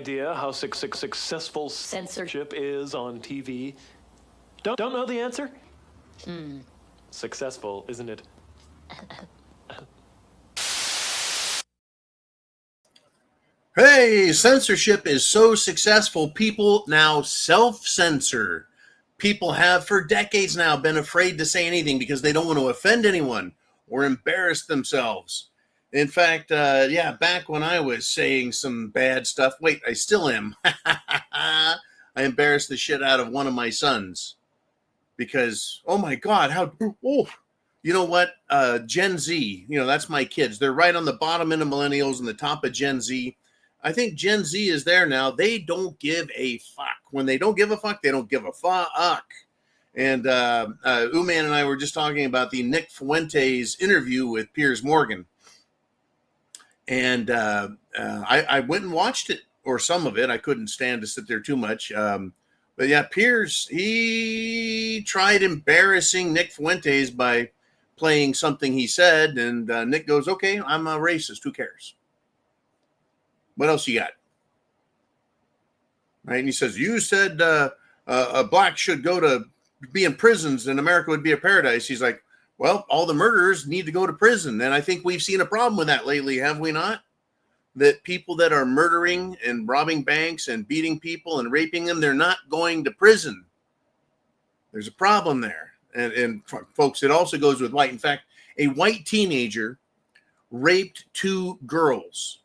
idea how successful censorship is on TV? Don't know the answer? Successful, isn't it? Hey, censorship is so successful, people now self-censor. People have for decades now been afraid to say anything because they don't want to offend anyone or embarrass themselves. In fact, back when I was saying some bad stuff, I still am. I embarrassed the shit out of one of my sons because, oh my God, you know what? Gen Z, that's my kids. They're right on the bottom end of millennials and the top of Gen Z. I think Gen Z is there now. They don't give a fuck. When they don't give a fuck, they don't give a fuck. And Uman and I were just talking about the Nick Fuentes interview with Piers Morgan. And I went and watched it, or some of it. I couldn't stand to sit there too much. But yeah, Piers, he tried embarrassing Nick Fuentes by playing something he said. And Nick goes, okay, I'm a racist. Who cares? What else you got? Right? And he says, you said a black should go to be in prisons and America would be a paradise. He's like, well, all the murderers need to go to prison. And I think we've seen a problem with that lately, have we not? That people that are murdering and robbing banks and beating people and raping them, they're not going to prison. There's a problem there. And folks, it also goes with white. In fact, a white teenager raped 2 girls.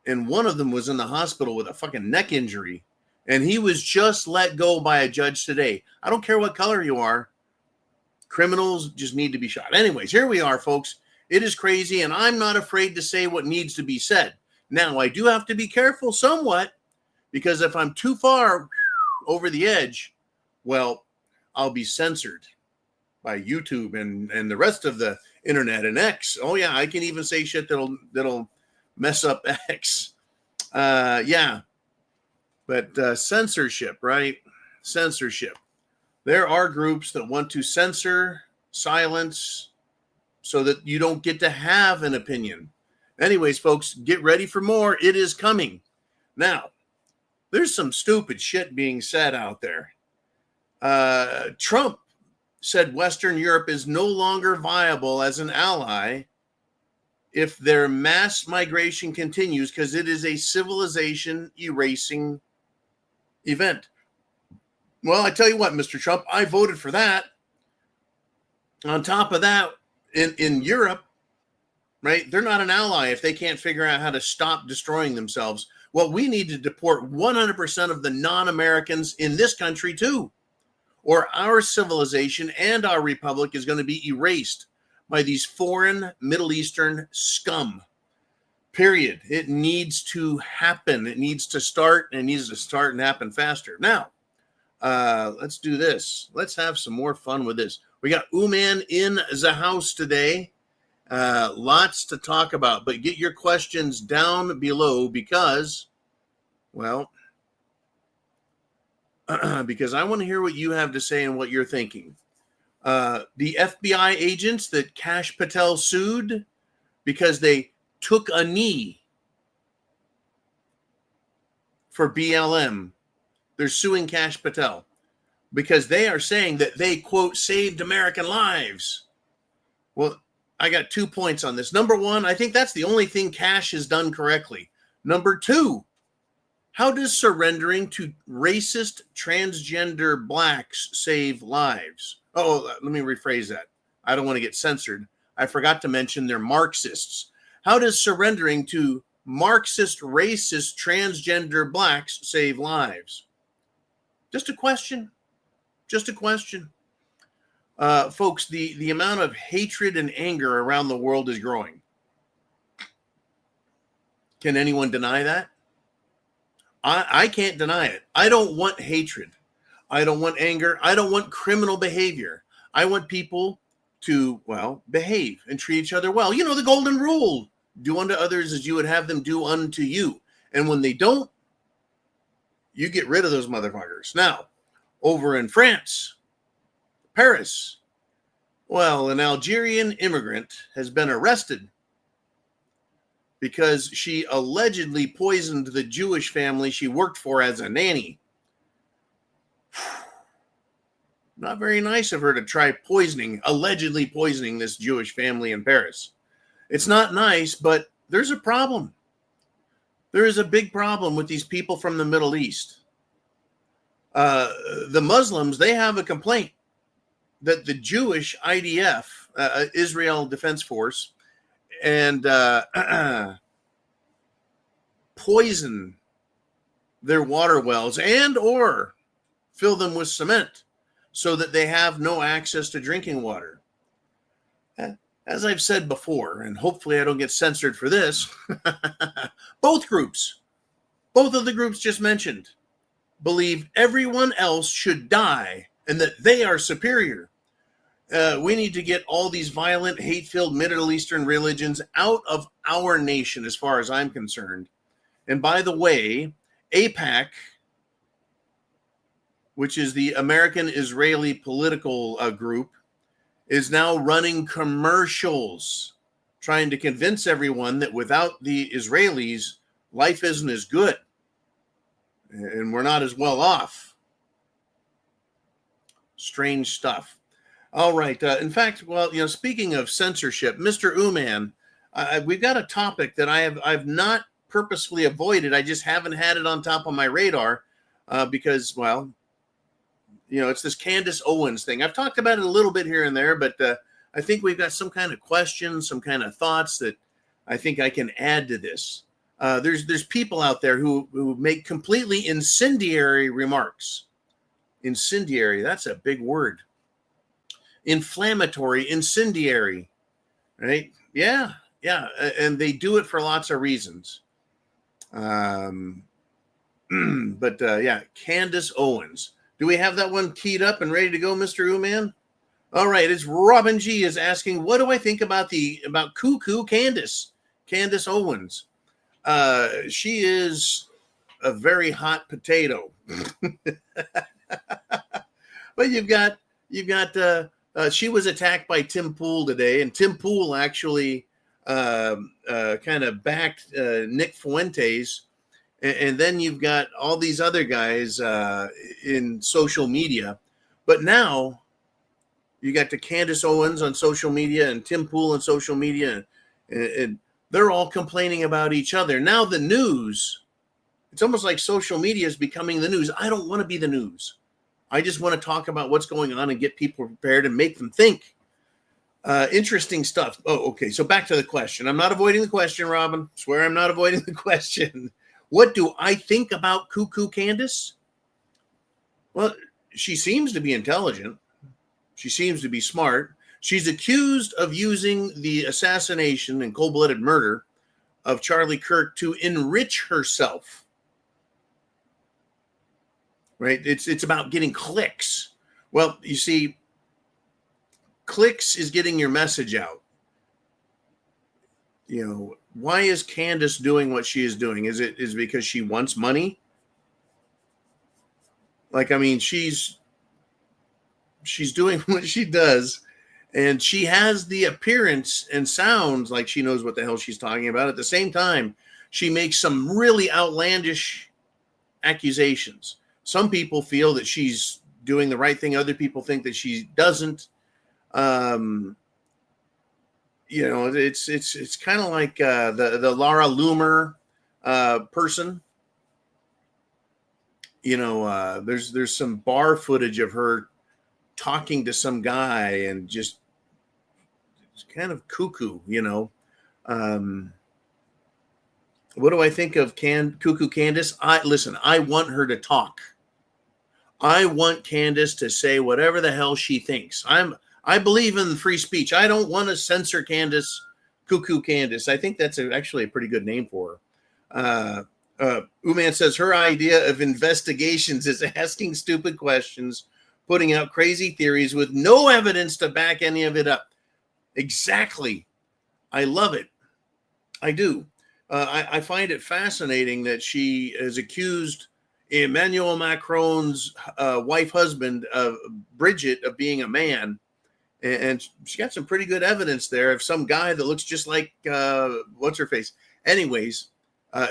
And one of them was in the hospital with a fucking neck injury. And he was just let go by a judge today. I don't care what color you are. Criminals just need to be shot. Anyways, here we are, folks. It is crazy, and I'm not afraid to say what needs to be said. Now, I do have to be careful somewhat, because if I'm too far over the edge, well, I'll be censored by YouTube and the rest of the internet and X. Oh, yeah, I can even say shit that'll mess up X. But censorship, right? Censorship. There are groups that want to censor, silence, so that you don't get to have an opinion. Anyways, folks, get ready for more. It is coming. Now, there's some stupid shit being said out there. Trump said Western Europe is no longer viable as an ally if their mass migration continues, because it is a civilization erasing event. Well, I tell you what, Mr. Trump, I voted for that. On top of that, in Europe, right, they're not an ally if they can't figure out how to stop destroying themselves. Well, we need to deport 100% of the non-Americans in this country too, or our civilization and our republic is going to be erased by these foreign Middle Eastern scum. Period. It needs to happen. It needs to start, and it needs to start and happen faster. Now, let's do this. Let's have some more fun with this. We got Uman in the house today. Lots to talk about, but get your questions down below because I want to hear what you have to say and what you're thinking. The FBI agents that Kash Patel sued because they took a knee for BLM. They're suing Kash Patel because they are saying that they, quote, saved American lives. Well, I got 2 points on this. Number one, I think that's the only thing Kash has done correctly. Number two, how does surrendering to racist transgender blacks save lives? Oh, let me rephrase that. I don't want to get censored. I forgot to mention they're Marxists. How does surrendering to Marxist, racist, transgender blacks save lives? Just a question. Just a question. Folks, the amount of hatred and anger around the world is growing. Can anyone deny that? I can't deny it. I don't want hatred. I don't want anger. I don't want criminal behavior. I want people to, behave and treat each other well. You know, the golden rule. Do unto others as you would have them do unto you. And when they don't, you get rid of those motherfuckers. Now, over in France, Paris, an Algerian immigrant has been arrested because she allegedly poisoned the Jewish family she worked for as a nanny. Not very nice of her to try allegedly poisoning this Jewish family in Paris. It's not nice, but there's a problem. There is a big problem with these people from the Middle East. The Muslims, they have a complaint that the Jewish IDF, Israel Defense Force, and poison their water wells and or fill them with cement so that they have no access to drinking water. As I've said before, and hopefully I don't get censored for this, both of the groups just mentioned, believe everyone else should die and that they are superior. We need to get all these violent, hate-filled Middle Eastern religions out of our nation, as far as I'm concerned. And by the way, AIPAC, which is the American Israeli political group, is now running commercials trying to convince everyone that without the Israelis, life isn't as good and we're not as well off. Strange stuff. All right. In fact, well, speaking of censorship, Mr. Uman, we've got a topic that I've not purposefully avoided. I just haven't had it on top of my radar because, well, it's this Candace Owens thing. I've talked about it a little bit here and there, but I think we've got some kind of questions, some kind of thoughts that I think I can add to this. There's people out there who make completely incendiary remarks. Incendiary, that's a big word. Inflammatory, incendiary, right? Yeah. And they do it for lots of reasons. But Candace Owens. Do we have that one keyed up and ready to go, Mr. Uman? All right, it's Robin G is asking, what do I think about Cuckoo Candace Owens? She is a very hot potato. But you've got she was attacked by Tim Pool today, and Tim Pool actually kind of backed Nick Fuentes. And then you've got all these other guys in social media. But now you got the Candace Owens on social media and Tim Pool on social media. And they're all complaining about each other. Now the news, it's almost like social media is becoming the news. I don't want to be the news. I just want to talk about what's going on and get people prepared and make them think. Interesting stuff. Oh, okay. So back to the question. I'm not avoiding the question, Robin. I swear I'm not avoiding the question. What do I think about Cuckoo Candace? Well, she seems to be intelligent. She seems to be smart. She's accused of using the assassination and cold-blooded murder of Charlie Kirk to enrich herself. Right? It's about getting clicks. Well, you see, clicks is getting your message out. Why is Candace doing what she is doing? Is it because she wants money? She's doing what she does, and she has the appearance and sounds like she knows what the hell she's talking about. At the same time, she makes some really outlandish accusations. Some people feel that she's doing the right thing. Other people think that she doesn't. It's kind of like the Laura Loomer person. There's some bar footage of her talking to some guy and just it's kind of cuckoo. What do I think of Cuckoo Candace? I want her to talk. I want Candace to say whatever the hell she thinks. I believe in free speech. I don't want to censor Cuckoo Candace. I think that's actually a pretty good name for her. Uman says her idea of investigations is asking stupid questions, putting out crazy theories with no evidence to back any of it up. Exactly. I love it. I do. I find it fascinating that she has accused Emmanuel Macron's husband, Bridget, of being a man. And she got some pretty good evidence there of some guy that looks just like, what's her face? Anyways,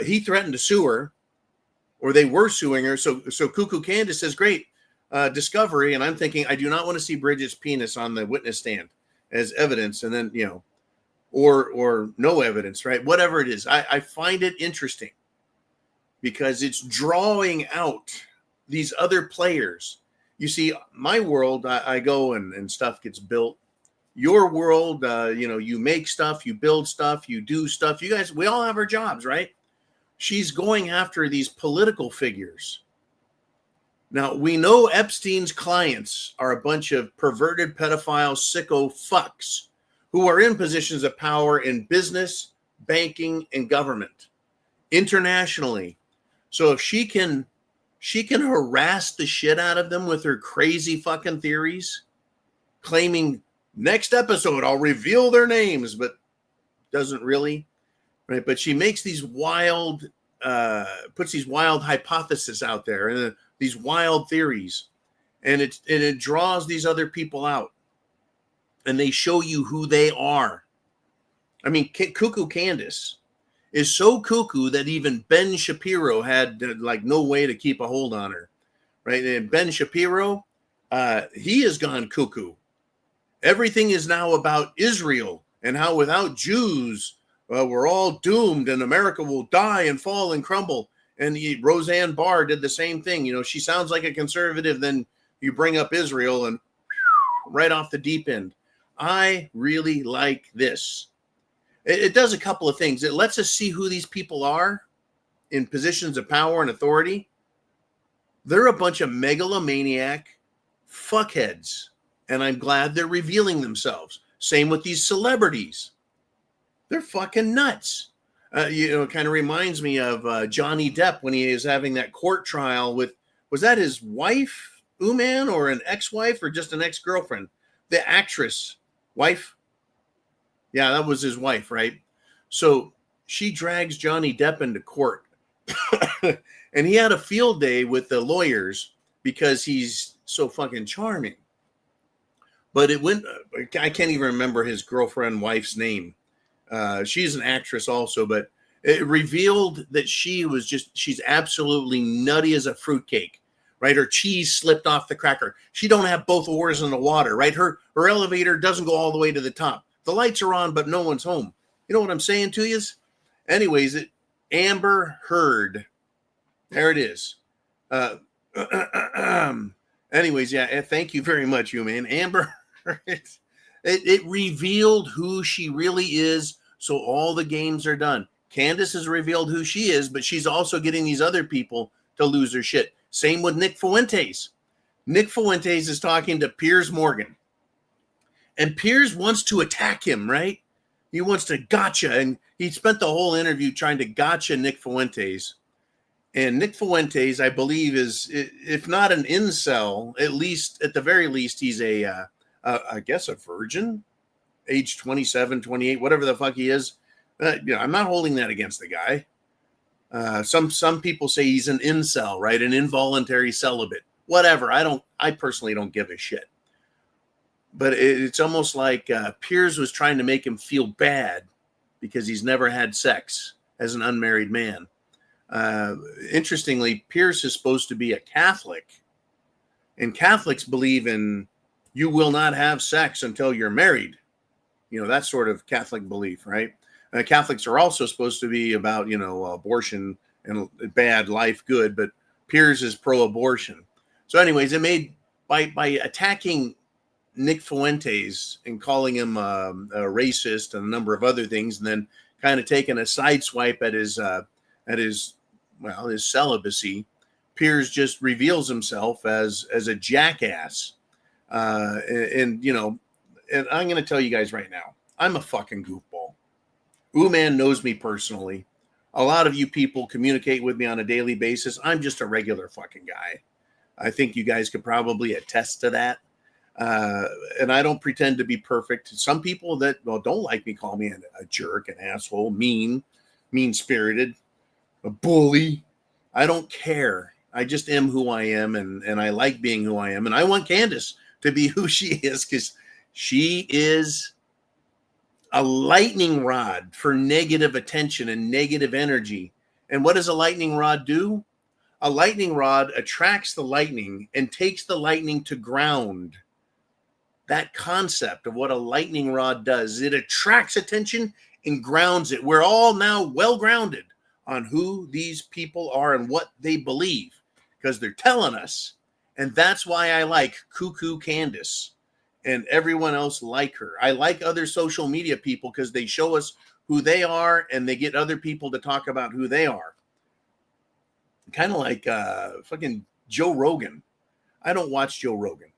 he threatened to sue her, or they were suing her. So Cuckoo Candace says, great, discovery. And I'm thinking, I do not want to see Bridget's penis on the witness stand as evidence. And then, or no evidence, right? Whatever it is. I find it interesting because it's drawing out these other players. You see, my world, I go and stuff gets built. Your world, you make stuff, you build stuff, you do stuff. You guys, we all have our jobs, right? She's going after these political figures. Now, we know Epstein's clients are a bunch of perverted pedophile sicko fucks who are in positions of power in business, banking, and government internationally. So if she can harass the shit out of them with her crazy fucking theories, claiming next episode I'll reveal their names, but doesn't really, right? But she makes these wild, puts these wild hypotheses out there and these wild theories, and it draws these other people out, and they show you who they are. I mean, Cuckoo Candace is so cuckoo that even Ben Shapiro had like no way to keep a hold on her, right? And Ben Shapiro, he has gone cuckoo. Everything is now about Israel and how without Jews, we're all doomed and America will die and fall and crumble. And Roseanne Barr did the same thing. She sounds like a conservative. Then you bring up Israel and right off the deep end. I really like this. It does a couple of things. It lets us see who these people are in positions of power and authority. They're a bunch of megalomaniac fuckheads. And I'm glad they're revealing themselves. Same with these celebrities. They're fucking nuts. It kind of reminds me of Johnny Depp when he is having that court trial with, was that his wife, Uman, or an ex-wife, or just an ex-girlfriend? The actress, wife? Yeah, that was his wife, right? So she drags Johnny Depp into court. And he had a field day with the lawyers because he's so fucking charming. But it went, I can't even remember his girlfriend, wife's name. She's an actress also, but it revealed that she's absolutely nutty as a fruitcake, right? Her cheese slipped off the cracker. She don't have both oars in the water, right? Her elevator doesn't go all the way to the top. The lights are on, but no one's home. You know what I'm saying to you? Anyways, Amber Heard. There it is. Anyways, yeah, thank you very much, you man. Amber Heard. It revealed who she really is, so all the games are done. Candace has revealed who she is, but she's also getting these other people to lose their shit. Same with Nick Fuentes. Nick Fuentes is talking to Piers Morgan. And Piers wants to attack him, right? He wants to gotcha. And he spent the whole interview trying to gotcha Nick Fuentes. And Nick Fuentes, I believe, is, if not an incel, at the very least, he's I guess a virgin, age 27, 28, whatever the fuck he is. I'm not holding that against the guy. Some people say he's an incel, right? An involuntary celibate. Whatever. I personally don't give a shit. But it's almost like Piers was trying to make him feel bad because he's never had sex as an unmarried man. Interestingly, Piers is supposed to be a Catholic, and Catholics believe in you will not have sex until you're married. That sort of Catholic belief, right? Catholics are also supposed to be about, abortion and bad, life good, but Piers is pro-abortion. So anyways, it made, by attacking Nick Fuentes and calling him a racist and a number of other things, and then kind of taking a sideswipe at his celibacy, Piers just reveals himself as a jackass. And I'm going to tell you guys right now, I'm a fucking goofball. Uman knows me personally. A lot of you people communicate with me on a daily basis. I'm just a regular fucking guy. I think you guys could probably attest to that. And I don't pretend to be perfect. Some people that don't like me call me a jerk, an asshole, mean-spirited, a bully. I don't care. I just am who I am, and I like being who I am. And I want Candace to be who she is, because she is a lightning rod for negative attention and negative energy. And what does a lightning rod do? A lightning rod attracts the lightning and takes the lightning to ground. That concept of what a lightning rod does, it attracts attention and grounds it. We're all now well grounded on who these people are and what they believe because they're telling us. And that's why I like Cuckoo Candace and everyone else like her. I like other social media people because they show us who they are and they get other people to talk about who they are. Kind of like fucking Joe Rogan. I don't watch Joe Rogan.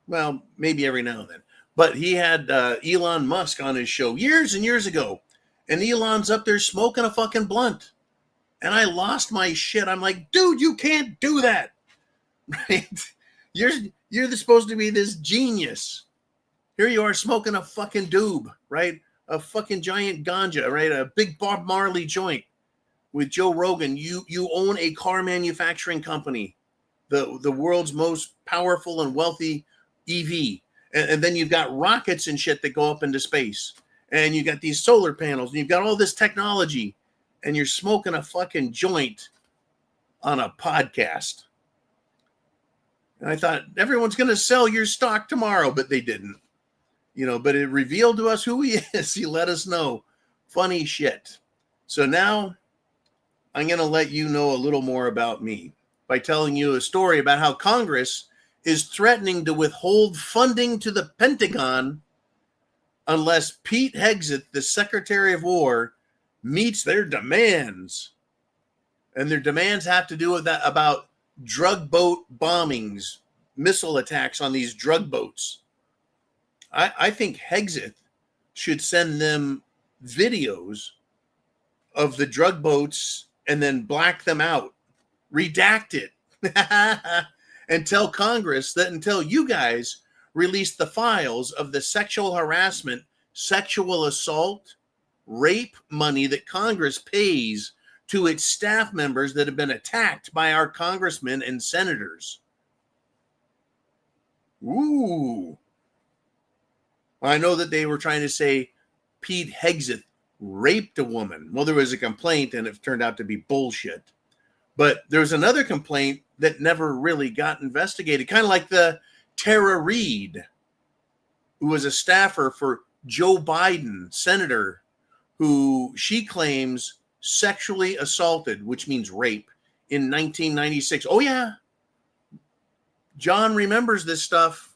Well, maybe every now and then. But he had Elon Musk on his show years and years ago. And Elon's up there smoking a fucking blunt. And I lost my shit. I'm like, dude, you can't do that. Right? You're supposed to be this genius. Here you are smoking a fucking doob, right? A fucking giant ganja, right? A big Bob Marley joint. With Joe Rogan, you own a car manufacturing company, the world's most powerful and wealthy EV. And then you've got rockets and shit that go up into space. And you got these solar panels. And you've got all this technology. And you're smoking a fucking joint on a podcast. And I thought, everyone's going to sell your stock tomorrow. But they didn't. But it revealed to us who he is. He let us know. Funny shit. So now I'm going to let you know a little more about me by telling you a story about how Congress is threatening to withhold funding to the Pentagon unless Pete Hegseth, the Secretary of War, meets their demands. And their demands have to do with that about drug boat bombings, missile attacks on these drug boats. I think Hegseth should send them videos of the drug boats and then black them out, redact it, and tell Congress that until you guys release the files of the sexual harassment, sexual assault, rape money that Congress pays to its staff members that have been attacked by our congressmen and senators. Ooh. I know that they were trying to say Pete Hegseth raped a woman. Well, there was a complaint and it turned out to be bullshit. But there's another complaint that never really got investigated, kind of like the Tara Reid, who was a staffer for Joe Biden, senator, who she claims sexually assaulted, which means rape, in 1996. Oh, yeah. John remembers this stuff.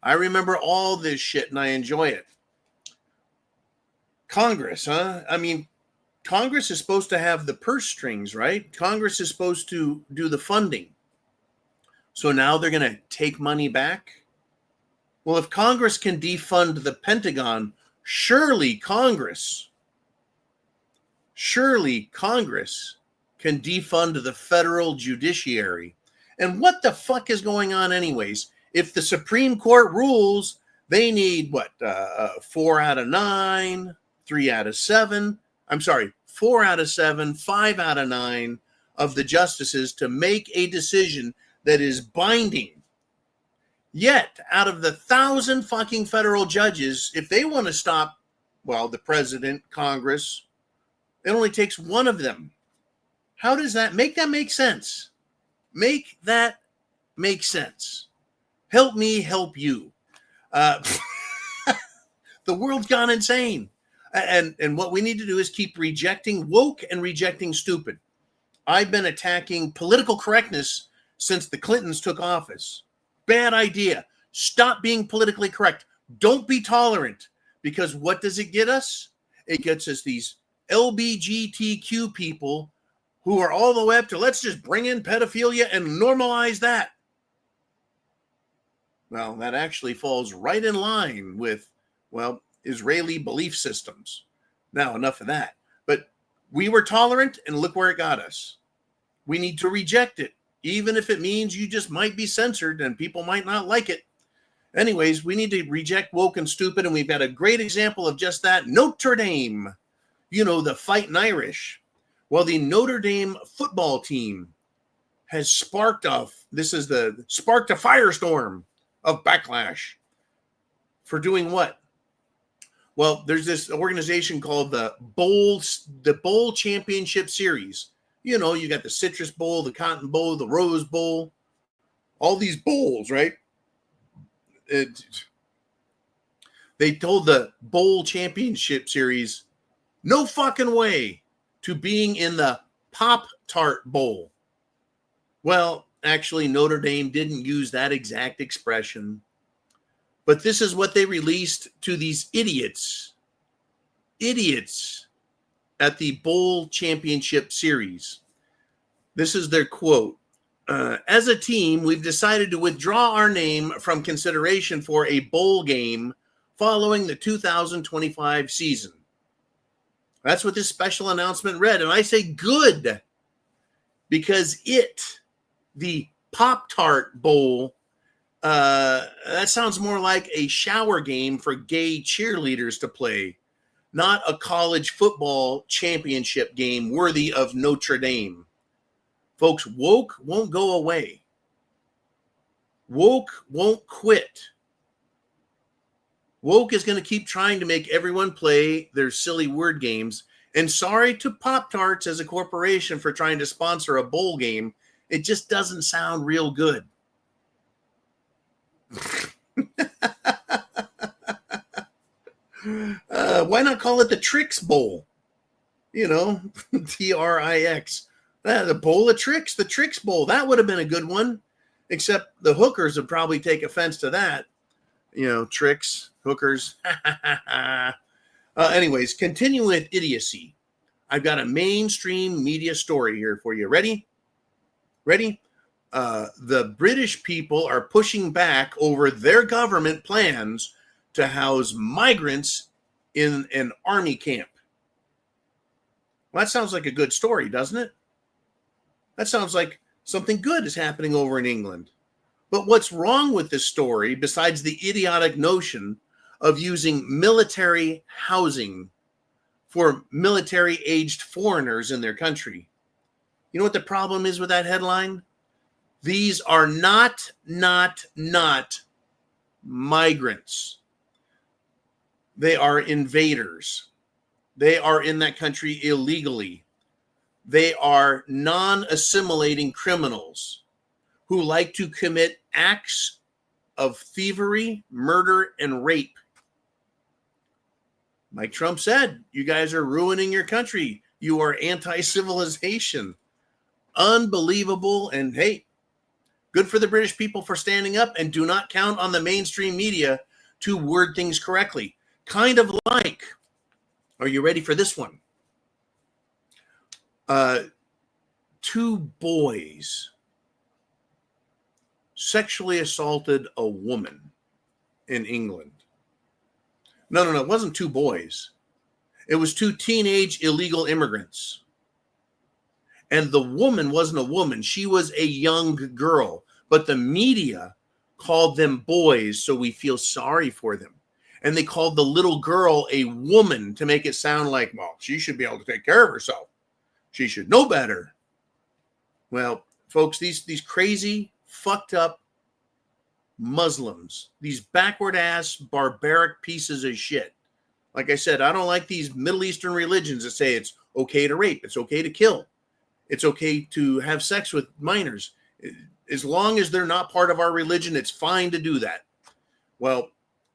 I remember all this shit and I enjoy it. Congress, huh? I mean, Congress is supposed to have the purse strings, right? Congress is supposed to do the funding. So now they're going to take money back? Well, if Congress can defund the Pentagon, surely Congress can defund the federal judiciary. And what the fuck is going on anyways? If the Supreme Court rules, they need 4 out of 9, 3 out of 7. I'm sorry, 4 out of 7, 5 out of 9 of the justices to make a decision that is binding. Yet, out of the 1,000 fucking federal judges, if they want to stop, the president, Congress, it only takes one of them. How does that make sense? Make that make sense. Help me help you. The world's gone insane. And what we need to do is keep rejecting woke and rejecting stupid. I've been attacking political correctness since the Clintons took office. Bad idea. Stop being politically correct. Don't be tolerant. Because what does it get us? It gets us these LGBTQ people who are all the way up to let's just bring in pedophilia and normalize that. Well, that actually falls right in line with, Israeli belief systems. Now, enough of that. But we were tolerant, and look where it got us. We need to reject it, even if it means you just might be censored and people might not like it. Anyways, we need to reject woke and stupid, and we've got a great example of just that. Notre Dame, the Fighting Irish. Well, the Notre Dame football team has sparked a firestorm of backlash for doing what? Well, there's this organization called the Bowl Championship Series. You know, you got the Citrus Bowl, the Cotton Bowl, the Rose Bowl, all these bowls, right? They told the Bowl Championship Series, no fucking way to being in the Pop-Tart Bowl. Well, actually, Notre Dame didn't use that exact expression. But this is what they released to these idiots at the Bowl Championship Series. This is their quote. As a team, we've decided to withdraw our name from consideration for a bowl game following the 2025 season. That's what this special announcement read. And I say good, because the Pop-Tart Bowl, that sounds more like a shower game for gay cheerleaders to play, not a college football championship game worthy of Notre Dame. Folks, woke won't go away. Woke won't quit. Woke is going to keep trying to make everyone play their silly word games. And sorry to Pop-Tarts as a corporation for trying to sponsor a bowl game. It just doesn't sound real good. Why not call it the Trix Bowl? You know, Trix. The Bowl of Tricks, the Trix Bowl. That would have been a good one. Except the hookers would probably take offense to that. You know, tricks, hookers. Anyways, continue with idiocy. I've got a mainstream media story here for you. Ready? The British people are pushing back over their government plans to house migrants in an army camp. Well, that sounds like a good story, doesn't it? That sounds like something good is happening over in England. But what's wrong with this story, besides the idiotic notion of using military housing for military-aged foreigners in their country? You know what the problem is with that headline? These are not migrants. They are invaders. They are in that country illegally. They are non-assimilating criminals who like to commit acts of thievery, murder, and rape. Like Trump said, you guys are ruining your country. You are anti-civilization. Unbelievable. And hey, good for the British people for standing up, and do not count on the mainstream media to word things correctly. Kind of like, are you ready for this one? 2 boys sexually assaulted a woman in England. No, it wasn't 2 boys. It was 2 teenage illegal immigrants. And the woman wasn't a woman. She was a young girl. But the media called them boys, so we feel sorry for them. And they called the little girl a woman to make it sound like, well, she should be able to take care of herself. She should know better. Well, folks, these crazy, fucked up Muslims, these backward-ass, barbaric pieces of shit. Like I said, I don't like these Middle Eastern religions that say it's okay to rape, it's okay to kill, it's okay to have sex with minors. As long as they're not part of our religion, it's fine to do that. Well,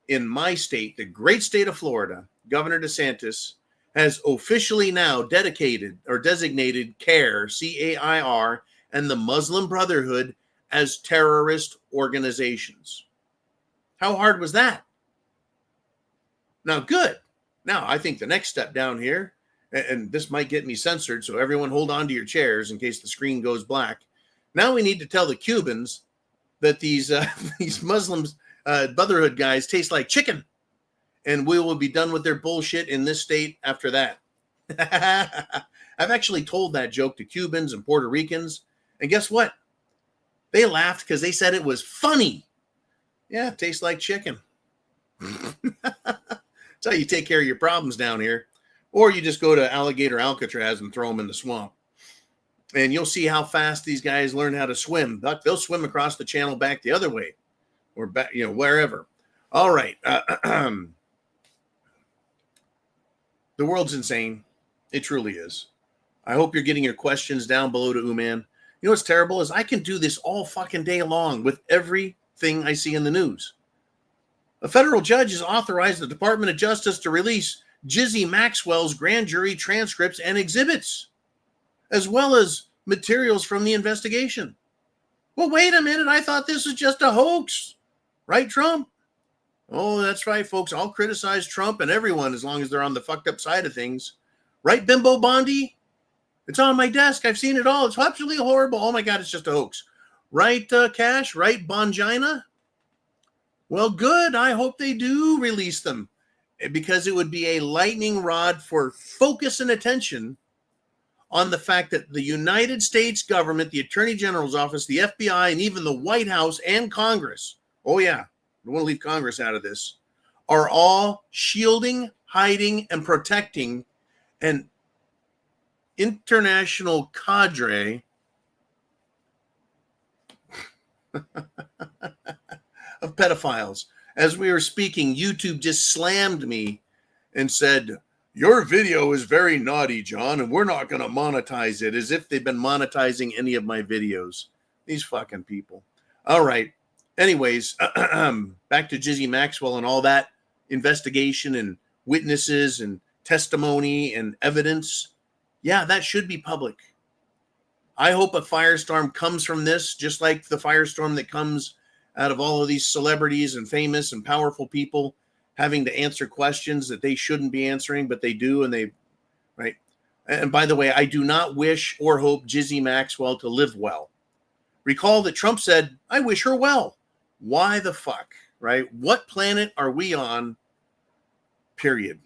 in my state, the great state of Florida, Governor DeSantis has officially now designated CAIR, C-A-I-R, and the Muslim Brotherhood as terrorist organizations. How hard was that? Now, good. Now, I think the next step down here, and this might get me censored, so everyone hold on to your chairs in case the screen goes black. Now we need to tell the Cubans that these Muslims, Brotherhood guys taste like chicken. And we will be done with their bullshit in this state after that. I've actually told that joke to Cubans and Puerto Ricans. And guess what? They laughed because they said it was funny. Yeah, it tastes like chicken. That's how you take care of your problems down here. Or you just go to Alligator Alcatraz and throw them in the swamp. And you'll see how fast these guys learn how to swim. They'll swim across the channel back the other way. Or back, wherever. All right. The world's insane. It truly is. I hope you're getting your questions down below to Uman. You know what's terrible is I can do this all fucking day long with everything I see in the news. A federal judge has authorized the Department of Justice to release Jizzy Maxwell's grand jury transcripts and exhibits, as well as materials from the investigation. Well, wait a minute. I thought this was just a hoax. Right, Trump? Oh, that's right, folks. I'll criticize Trump and everyone as long as they're on the fucked up side of things. Right, Bimbo Bondi? It's on my desk. I've seen it all. It's absolutely horrible. Oh, my God, it's just a hoax. Right, Cash? Right, Bongina? Well, good. I hope they do release them, because it would be a lightning rod for focus and attention on the fact that the United States government, the Attorney General's office, the FBI, and even the White House and Congress, oh yeah, I don't want to leave Congress out of this, are all shielding, hiding, and protecting an international cadre of pedophiles. As we were speaking, YouTube just slammed me and said, your video is very naughty, John, and we're not going to monetize it, as if they've been monetizing any of my videos. These fucking people. All right. Anyways, back to Jizzy Maxwell and all that investigation and witnesses and testimony and evidence. Yeah, that should be public. I hope a firestorm comes from this, just like the firestorm that comes out of all of these celebrities and famous and powerful people having to answer questions that they shouldn't be answering, but they do, and right? And by the way, I do not wish or hope Jizzy Maxwell to live well. Recall that Trump said, I wish her well. Why the fuck, right? What planet are we on? Period.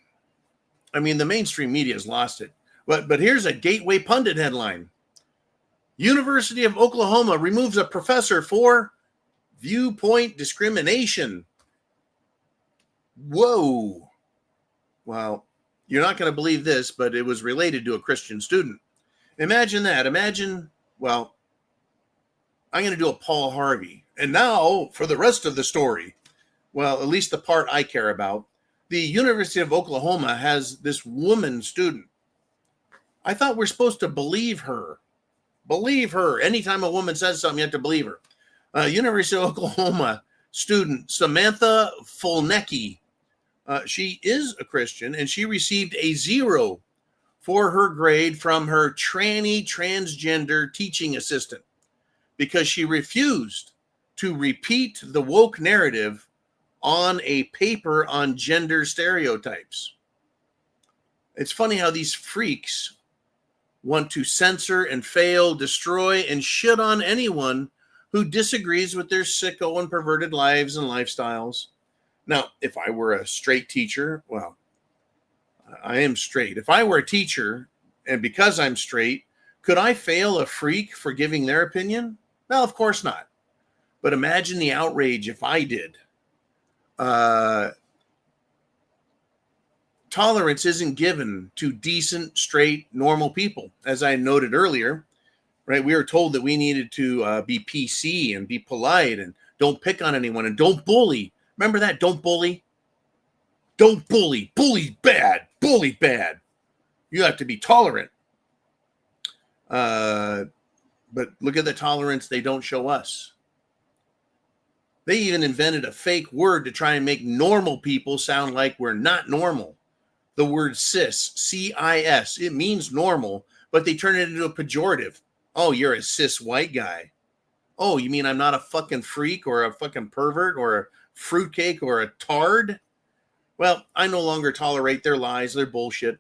I mean, the mainstream media has lost it. But here's a Gateway Pundit headline. University of Oklahoma removes a professor for viewpoint discrimination. Whoa. Well, you're not going to believe this, but it was related to a Christian student. Imagine that. Imagine, well, I'm going to do a Paul Harvey. And now for the rest of the story. Well, at least the part I care about. The University of Oklahoma has this woman student. I thought we're supposed to believe her. Believe her. Anytime a woman says something, you have to believe her. University of Oklahoma student Samantha Fulnecki. She is a Christian, and she received a 0 for her grade from her transgender teaching assistant because she refused to repeat the woke narrative on a paper on gender stereotypes. It's funny how these freaks want to censor and fail, destroy, and shit on anyone who disagrees with their sicko and perverted lives and lifestyles. Now, if I were a straight teacher, well, I am straight. If I were a teacher, and because I'm straight, could I fail a freak for giving their opinion? Well, of course not. But imagine the outrage if I did. Tolerance isn't given to decent, straight, normal people. As I noted earlier, right? We were told that we needed to be PC and be polite and don't pick on anyone and don't bully. Remember that? Don't bully. Don't bully. Bully bad. Bully bad. You have to be tolerant. But look at the tolerance they don't show us. They even invented a fake word to try and make normal people sound like we're not normal. The word cis, C-I-S, it means normal, but they turn it into a pejorative. Oh, you're a cis white guy. Oh, you mean I'm not a fucking freak or a fucking pervert or a fruitcake or a tard? Well, I no longer tolerate their lies, their bullshit.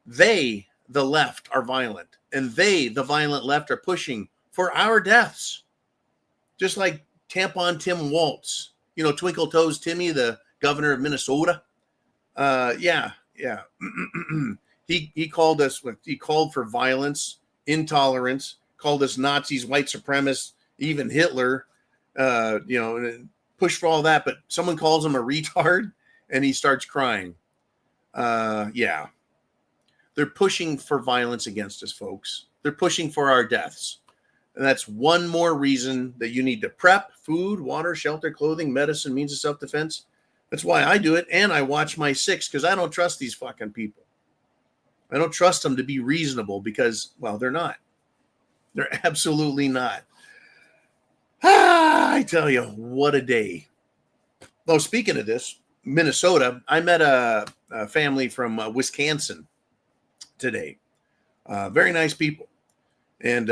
They, the left, are violent. And they, the violent left, are pushing for our deaths. Just like Tampon Tim Waltz. You know, Twinkle Toes Timmy, the governor of Minnesota. Yeah. He called us, he called for violence, intolerance, called us Nazis, white supremacists, even Hitler, and push for all that. But someone calls him a retard and he starts crying. Yeah. They're pushing for violence against us, folks. They're pushing for our deaths. And that's one more reason that you need to prep food, water, shelter, clothing, medicine, means of self-defense. That's why I do it. And I watch my 6 because I don't trust these fucking people. I don't trust them to be reasonable because, well, they're not. They're absolutely not. I tell you, what a day. Oh, speaking of this, Minnesota, I met a family from Wisconsin today. Very nice people. And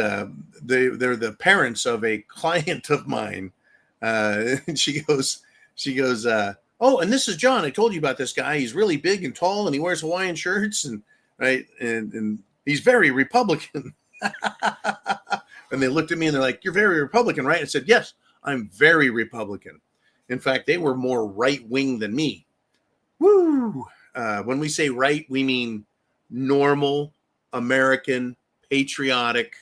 they're the parents of a client of mine. And she goes, oh, and this is John. I told you about this guy. He's really big and tall, and he wears Hawaiian shirts, and right, and he's very Republican. And they looked at me and they're like, "You're very Republican, right?" I said, "Yes, I'm very Republican." In fact, they were more right wing than me. Woo! When we say right, we mean normal American, patriotic,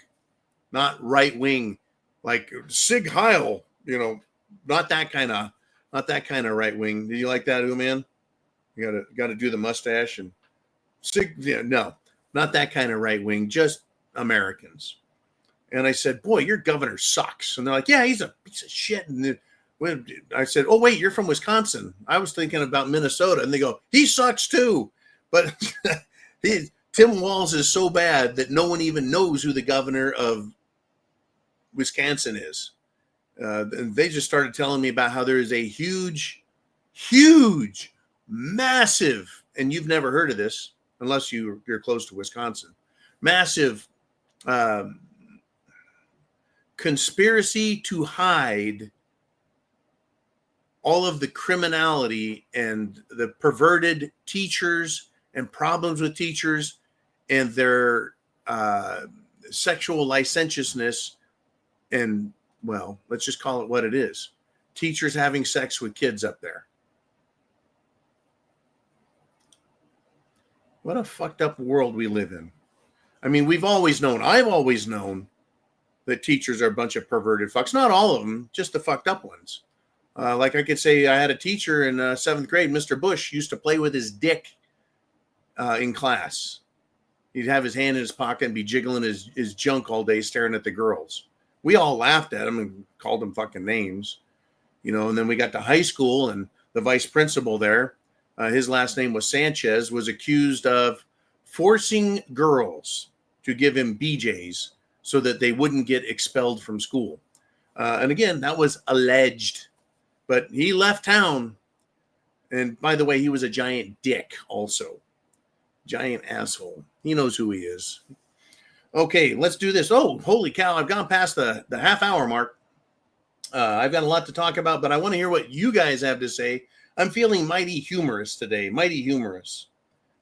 not right wing, like Sig Heil. Not that kind of right wing. Do you like that, man? You gotta do the mustache and Sig. Yeah, no, not that kind of right wing. Just Americans. And I said, "Boy, your governor sucks." And they're like, "Yeah, he's a piece of shit." And I said, "Oh, wait, you're from Wisconsin. I was thinking about Minnesota." And they go, "He sucks too." But Tim Walz is so bad that no one even knows who the governor of Wisconsin is. And they just started telling me about how there is a huge, massive, and you've never heard of this unless you're close to Wisconsin, massive conspiracy to hide all of the criminality and the perverted teachers and problems with teachers and their sexual licentiousness. And, well, let's just call it what it is. Teachers having sex with kids up there. What a fucked up world we live in. I mean, I've always known that teachers are a bunch of perverted fucks. Not all of them, just the fucked up ones. Like I could say, I had a teacher in 7th grade, Mr. Bush, used to play with his dick in class. He'd have his hand in his pocket and be jiggling his junk all day, staring at the girls. We all laughed at him and called him fucking names, and then we got to high school, and the vice principal there, his last name was Sanchez, was accused of forcing girls to give him BJs so that they wouldn't get expelled from school. And again, that was alleged, but he left town. And by the way, he was a giant dick also. Giant asshole. He knows who he is. Okay, let's do this. Oh, holy cow. I've gone past the half hour mark. I've got a lot to talk about, but I want to hear what you guys have to say. I'm feeling mighty humorous today. Mighty humorous.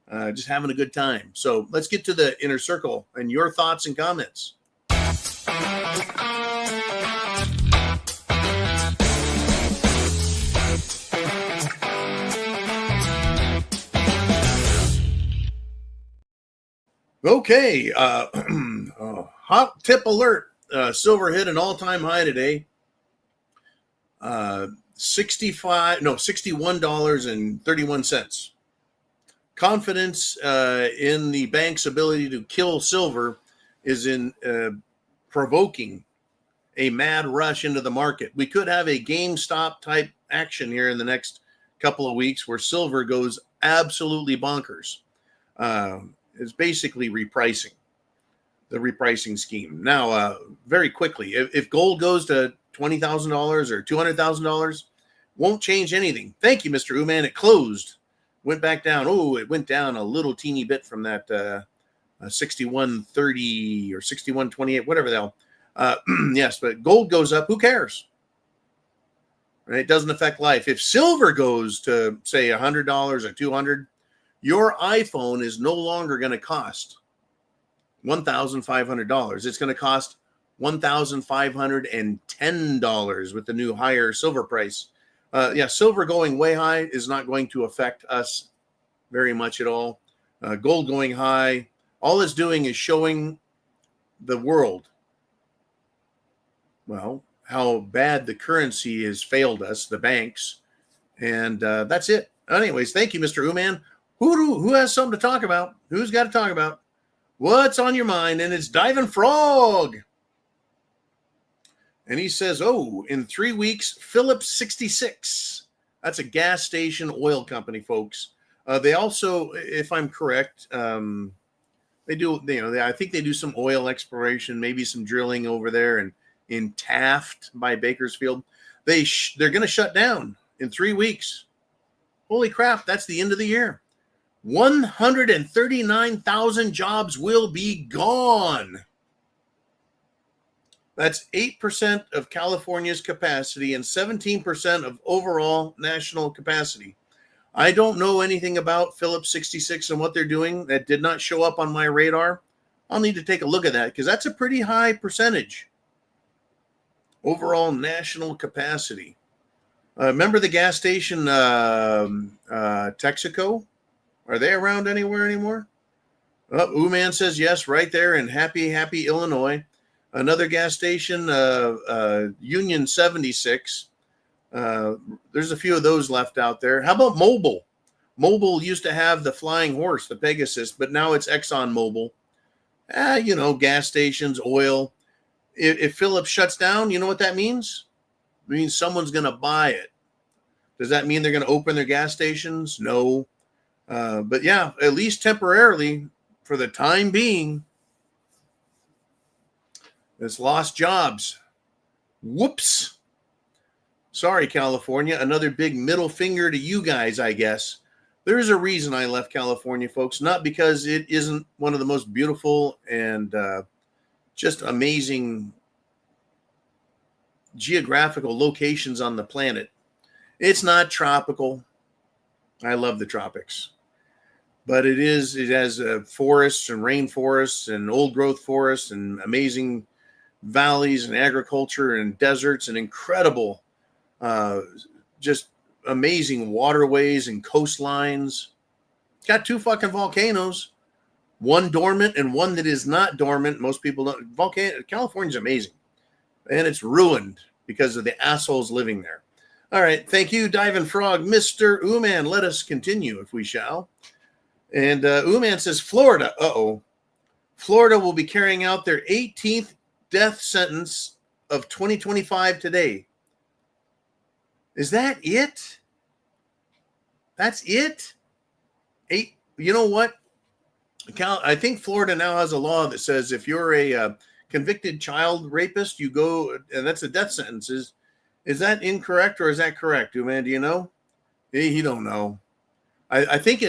Just having a good time. So let's get to the inner circle and your thoughts and comments. Okay, hot tip alert. Silver hit an all-time high today. $61.31. Confidence in the bank's ability to kill silver is in provoking a mad rush into the market. We could have a GameStop type action here in the next couple of weeks where silver goes absolutely bonkers. It's basically repricing, the repricing scheme. Now, very quickly, if gold goes to $20,000 or $200,000, won't change anything. Thank you, Mr. Uman. It closed, went back down. Oh, it went down a little teeny bit from that 61.30 or 61.28, whatever the hell. Yes, but gold goes up. Who cares? Right? It doesn't affect life. If silver goes to, say, $100 or $200, your iPhone is no longer going to cost $1,500. It's going to cost $1,510 with the new higher silver price. Silver going way high is not going to affect us very much at all. Gold going high, all it's doing is showing the world, well, how bad the currency has failed us, the banks, and that's it. Anyways, thank you, Mr. Uman. Who has something to talk about? Who's got to talk about? What's on your mind? And it's Diving Frog. And he says, in 3 weeks, Phillips 66. That's a gas station oil company, folks. They also, if I'm correct, They do, I think they do some oil exploration, maybe some drilling over there in Taft by Bakersfield. They're going to shut down in 3 weeks. Holy crap, that's the end of the year. 139,000 jobs will be gone. That's 8% of California's capacity and 17% of overall national capacity. I don't know anything about Phillips 66 and what they're doing. That did not show up on my radar. I'll need to take a look at that because that's a pretty high percentage. Overall national capacity. Remember the gas station Texaco? Are they around anywhere anymore? Oh, Uman says yes, right there in happy Illinois. Another gas station, Union 76. There's a few of those left out there. How about Mobil? Mobil used to have the Flying Horse, the Pegasus, but now it's Exxon Mobil. Gas stations, oil. If Phillips shuts down, you know what that means? It means someone's going to buy it. Does that mean they're going to open their gas stations? No. But yeah, at least temporarily, for the time being, it's lost jobs. Whoops. Sorry, California. Another big middle finger to you guys, I guess. There's a reason I left California, folks. Not because it isn't one of the most beautiful and just amazing geographical locations on the planet. It's not tropical. I love the tropics. But it has forests and rainforests and old growth forests and amazing valleys and agriculture and deserts and incredible, just amazing waterways and coastlines. It's got 2 fucking volcanoes, one dormant and one that is not dormant. Most people don't. California's amazing, and it's ruined because of the assholes living there. All right, thank you, Diving Frog, Mr. Uman. Let us continue, if we shall. And Uman says, Florida. Florida will be carrying out their 18th death sentence of 2025 today. Is that it? That's it? You know what? I think Florida now has a law that says if you're a convicted child rapist, you go, and that's a death sentence. Is that incorrect or is that correct, man? Do you know? You don't know. I think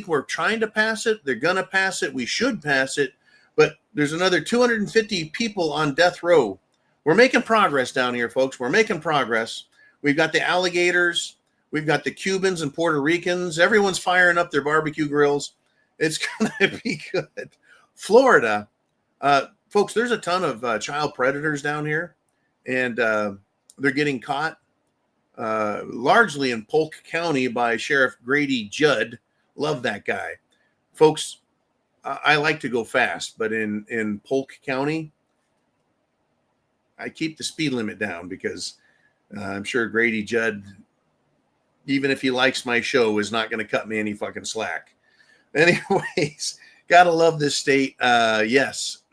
we're trying to pass it. They're gonna pass it. We should pass it. But there's another 250 people on death row. We're making progress down here, folks. We're making progress. We've got the alligators. We've got the Cubans and Puerto Ricans. Everyone's firing up their barbecue grills. It's going to be good. Florida, folks, there's a ton of child predators down here, and they're getting caught largely in Polk County by Sheriff Grady Judd. Love that guy. Folks, I like to go fast, but in Polk County, I keep the speed limit down because I'm sure Grady Judd, even if he likes my show, is not going to cut me any fucking slack. Anyways, gotta love this state. Yes.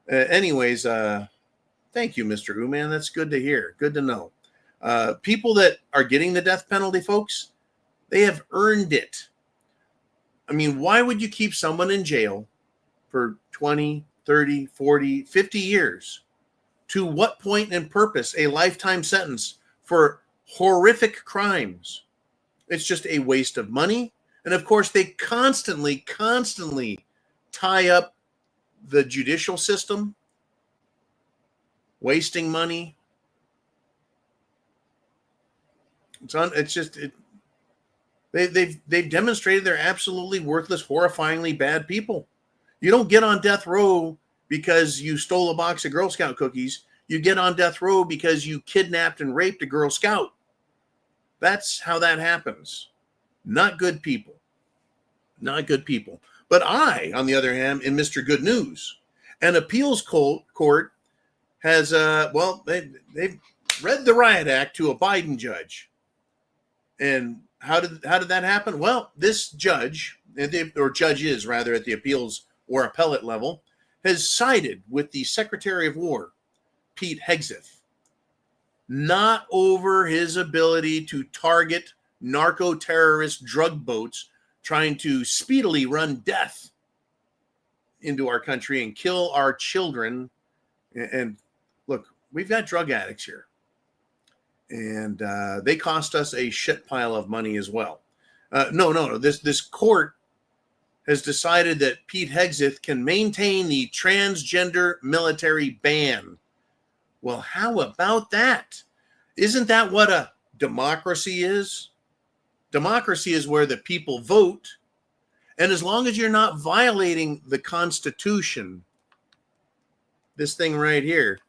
Anyways, thank you, Mr. Uman. That's good to hear. Good to know. People that are getting the death penalty, folks, they have earned it. I mean, why would you keep someone in jail for 20, 30, 40, 50 years? To what point and purpose a lifetime sentence for horrific crimes? It's just a waste of money. And of course, they constantly tie up the judicial system, wasting money. They've demonstrated they're absolutely worthless, horrifyingly bad people. You don't get on death row because you stole a box of Girl Scout cookies. You get on death row because you kidnapped and raped a Girl Scout. That's how that happens. Not good people. Not good people. But I, on the other hand, am Mr. Good News. An appeals court has, they've read the riot act to a Biden judge. And how did that happen? Well, this judge, or judges rather, at the appeals or appellate level, has sided with the Secretary of War, Pete Hegseth, not over his ability to target narco-terrorist drug boats trying to speedily run death into our country and kill our children. And look, we've got drug addicts here, and they cost us a shit pile of money as well. No. This court has decided that Pete Hegseth can maintain the transgender military ban. Well, how about that? Isn't that what a democracy is? Democracy is where the people vote, and as long as you're not violating the Constitution, this thing right here,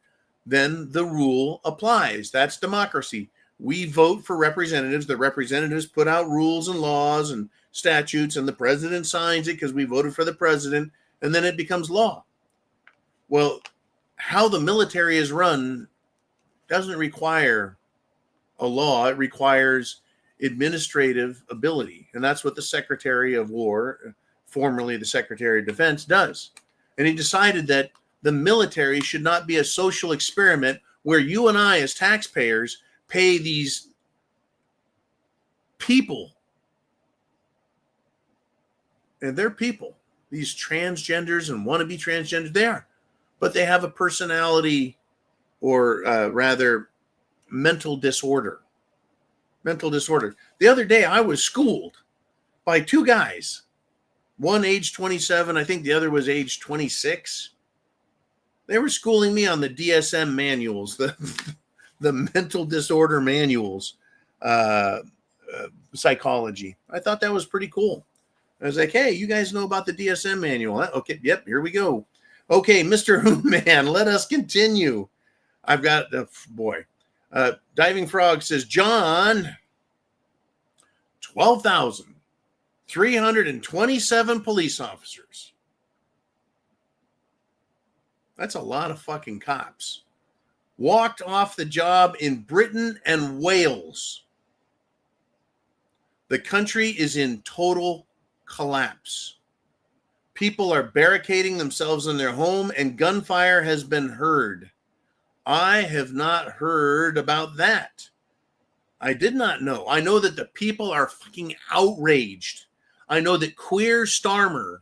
then the rule applies. That's democracy. We vote for representatives. The representatives put out rules and laws and statutes, and the president signs it because we voted for the president, and then it becomes law. Well, how the military is run doesn't require a law. It requires administrative ability, and that's what the Secretary of War, formerly the Secretary of Defense, does. And he decided that the military should not be a social experiment where you and I as taxpayers pay these people, and they're people, these transgenders and wannabe transgenders, they are, but they have a personality, or rather mental disorder. The other day I was schooled by two guys, one age 27, I think the other was age 26. They were schooling me on the DSM manuals, the mental disorder manuals, psychology. I thought that was pretty cool. I was like, hey, you guys know about the DSM manual? Huh? Okay, yep, here we go. Okay, Mr. Hoon-Man, let us continue. I've got, Diving Frog says, John, 12,327 police officers. That's a lot of fucking cops. Walked off the job in Britain and Wales. The country is in total collapse. People are barricading themselves in their home, and gunfire has been heard. I have not heard about that. I did not know. I know that the people are fucking outraged. I know that Keir Starmer,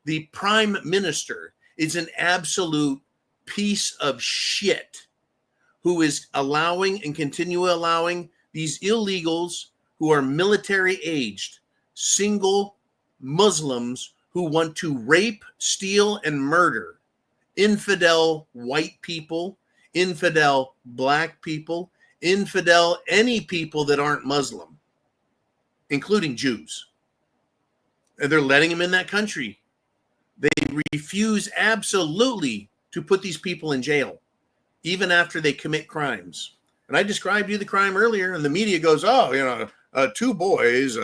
the prime minister, is an absolute piece of shit who is allowing and continue allowing these illegals who are military aged, single Muslims who want to rape, steal, and murder infidel white people, infidel black people, infidel any people that aren't Muslim, including Jews. And they're letting them in that country. They refuse absolutely to put these people in jail, even after they commit crimes. And I described you the crime earlier, and the media goes, two boys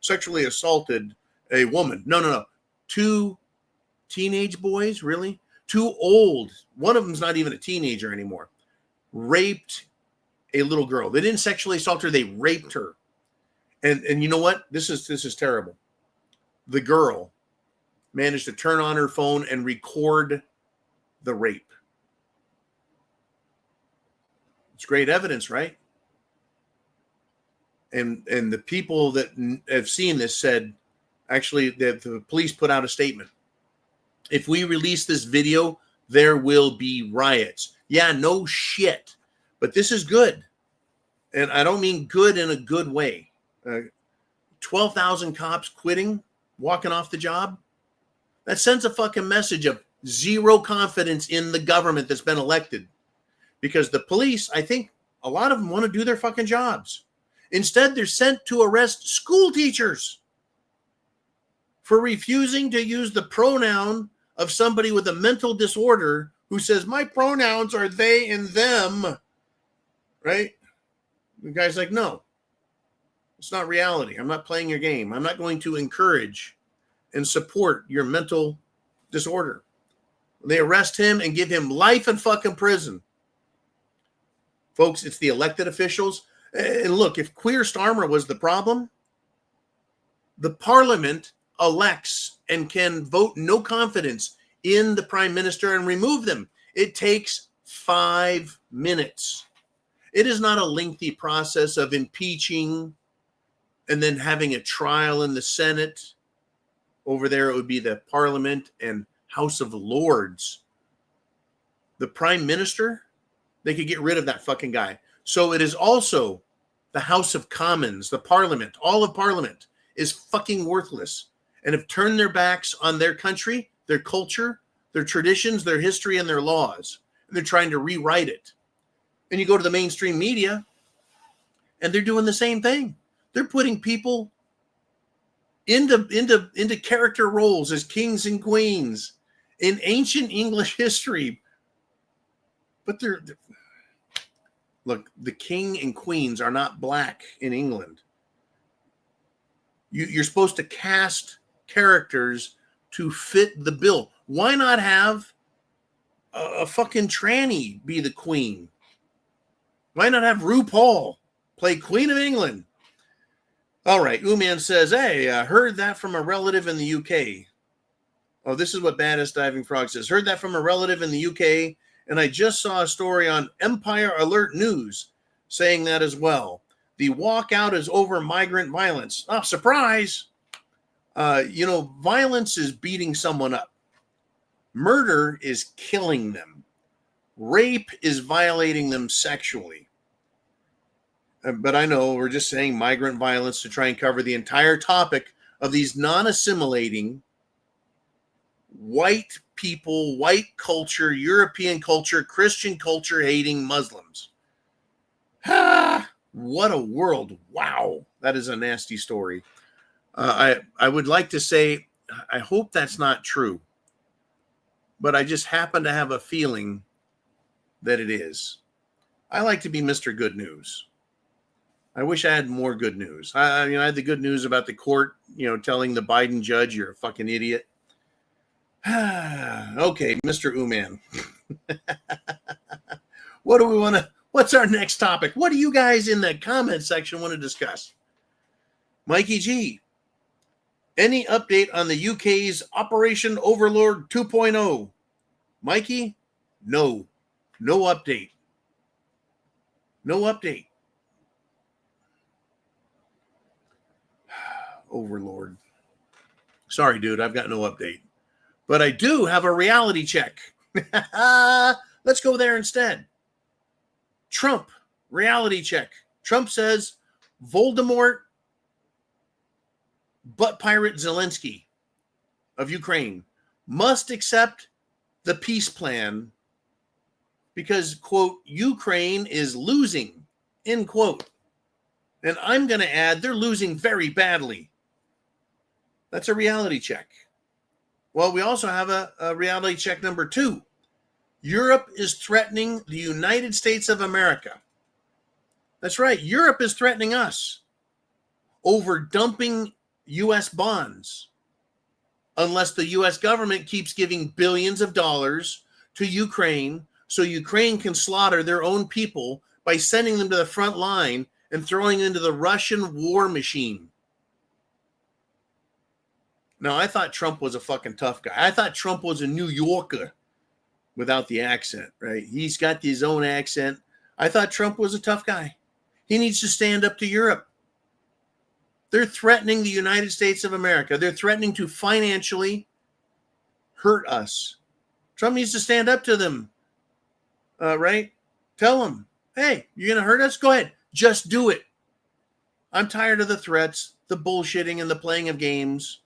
sexually assaulted a woman. No. Two teenage boys, really? Too old. One of them's not even a teenager anymore. Raped a little girl. They didn't sexually assault her. They raped her. And you know what? This is terrible. The girl managed to turn on her phone and record the rape. It's great evidence, right? And the people that have seen this said, actually, the police put out a statement. If we release this video, there will be riots. Yeah, no shit. But this is good. And I don't mean good in a good way. 12,000 cops quitting, walking off the job. That sends a fucking message of zero confidence in the government that's been elected. Because the police, I think a lot of them want to do their fucking jobs. Instead, they're sent to arrest school teachers for refusing to use the pronoun of somebody with a mental disorder who says, my pronouns are they and them, right? The guy's like, no, it's not reality. I'm not playing your game. I'm not going to encourage and support your mental disorder. They arrest him and give him life in fucking prison. Folks, it's the elected officials. And look, if Keir Starmer was the problem, the parliament elects and can vote no confidence in the prime minister and remove them. It takes 5 minutes. It is not a lengthy process of impeaching and then having a trial in the Senate. Over there, it would be the parliament and House of Lords. The Prime Minister, they could get rid of that fucking guy. So it is also the House of Commons, the Parliament. All of Parliament is fucking worthless and have turned their backs on their country, their culture, their traditions, their history, and their laws. And they're trying to rewrite it. And you go to the mainstream media, and they're doing the same thing. They're putting people into character roles as kings and queens in ancient English history. But look, the king and queens are not black in England. You're supposed to cast characters to fit the bill. Why not have a fucking tranny be the queen? Why not have RuPaul play Queen of England? All right, Uman says, hey, I heard that from a relative in the UK. Oh, this is what Baddest Diving Frog says. Heard that from a relative in the UK, and I just saw a story on Empire Alert News saying that as well. The walkout is over migrant violence. Oh, surprise. Violence is beating someone up. Murder is killing them. Rape is violating them sexually. But I know we're just saying migrant violence to try and cover the entire topic of these non-assimilating white people, white culture, European culture, Christian culture hating Muslims. What a world. Wow. That is a nasty story. I would like to say, I hope that's not true. But I just happen to have a feeling that it is. I like to be Mr. Good News. I wish I had more good news. I had the good news about the court, telling the Biden judge you're a fucking idiot. Okay, Mr. Uman. What's our next topic? What do you guys in the comment section want to discuss? Mikey G, any update on the UK's Operation Overlord 2.0? Mikey, no update. No update. Overlord. Sorry, dude, I've got no update. But I do have a reality check. Let's go there instead. Trump, reality check. Trump says Voldemort, butt pirate Zelensky of Ukraine must accept the peace plan because, quote, Ukraine is losing, end quote. And I'm going to add, they're losing very badly. That's a reality check. Well, we also have a reality check number 2. Europe is threatening the United States of America. That's right. Europe is threatening us over dumping U.S. bonds unless the U.S. government keeps giving billions of dollars to Ukraine so Ukraine can slaughter their own people by sending them to the front line and throwing into the Russian war machine. Now, I thought Trump was a fucking tough guy. I thought Trump was a New Yorker without the accent, right? He's got his own accent. I thought Trump was a tough guy. He needs to stand up to Europe. They're threatening the United States of America. They're threatening to financially hurt us. Trump needs to stand up to them, right? Tell them, hey, you're going to hurt us? Go ahead. Just do it. I'm tired of the threats, the bullshitting, and the playing of games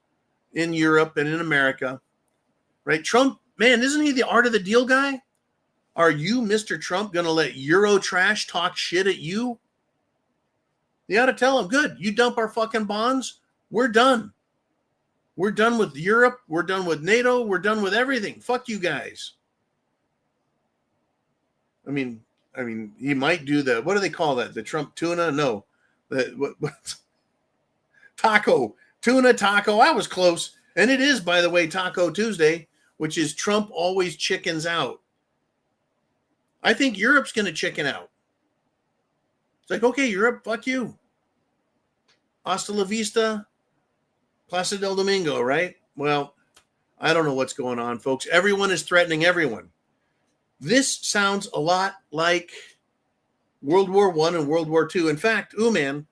in Europe and in America, right? Trump, man, isn't he the art of the deal guy? Are you, Mr. Trump, going to let Euro trash talk shit at you? You ought to tell him, good, you dump our fucking bonds, we're done. We're done with Europe. We're done with NATO. We're done with everything. Fuck you guys. I mean, he might do the, what do they call that? The Trump tuna? No. What? Taco. Tuna taco. I was close. And it is, by the way, Taco Tuesday, which is Trump always chickens out. I think Europe's going to chicken out. It's like, okay, Europe, fuck you. Hasta la vista, Plaza del Domingo, right? Well, I don't know what's going on, folks. Everyone is threatening everyone. This sounds a lot like World War I and World War II. In fact, man,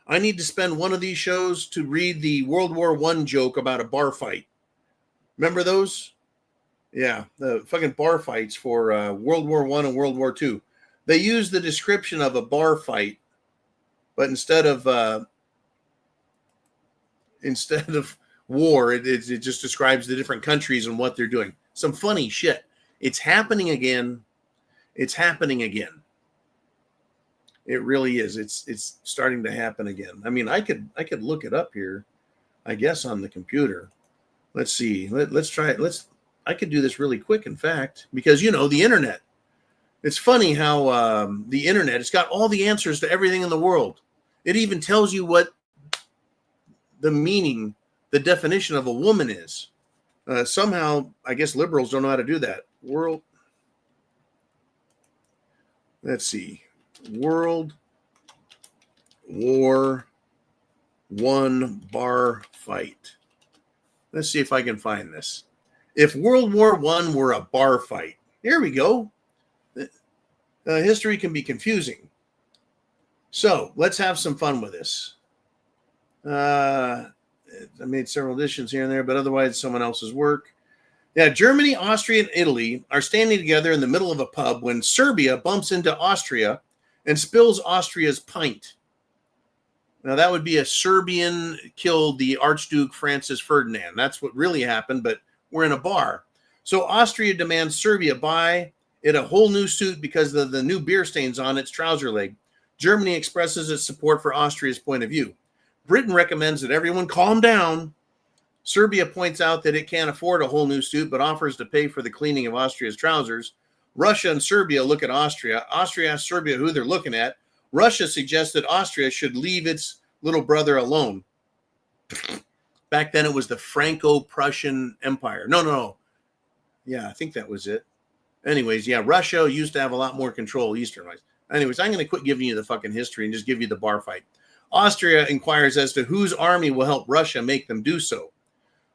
I need to spend one of these shows to read the World War I joke about a bar fight. Remember those? Yeah, the fucking bar fights for World War I and World War II. They use the description of a bar fight, but instead of war, it just describes the different countries and what they're doing. Some funny shit. It's happening again. It's happening again. It really is. It's starting to happen again. I mean, I could look it up here, I guess, on the computer. Let's see. Let's try it. I could do this really quick, in fact, because the internet. It's funny how the internet, it's got all the answers to everything in the world. It even tells you what the meaning, the definition of a woman is. Somehow, I guess liberals don't know how to do that. Let's see. World War I bar fight. Let's see if I can find this. If World War I were a bar fight. Here we go. History can be confusing. So let's have some fun with this. I made several additions here and there, but otherwise it's someone else's work. Yeah, Germany, Austria, and Italy are standing together in the middle of a pub when Serbia bumps into Austria and spills Austria's pint. Now, that would be a Serbian killed the Archduke Francis Ferdinand. That's what really happened, but we're in a bar. So Austria demands Serbia buy it a whole new suit because of the new beer stains on its trouser leg. Germany expresses its support for Austria's point of view. Britain recommends that everyone calm down. Serbia points out that it can't afford a whole new suit, but offers to pay for the cleaning of Austria's trousers. Russia and Serbia look at Austria. Austria asks Serbia who they're looking at. Russia suggests that Austria should leave its little brother alone. Back then, it was the Franco-Prussian Empire. No. Yeah, I think that was it. Anyways, yeah, Russia used to have a lot more control eastern-wise. Anyways, I'm going to quit giving you the fucking history and just give you the bar fight. Austria inquires as to whose army will help Russia make them do so.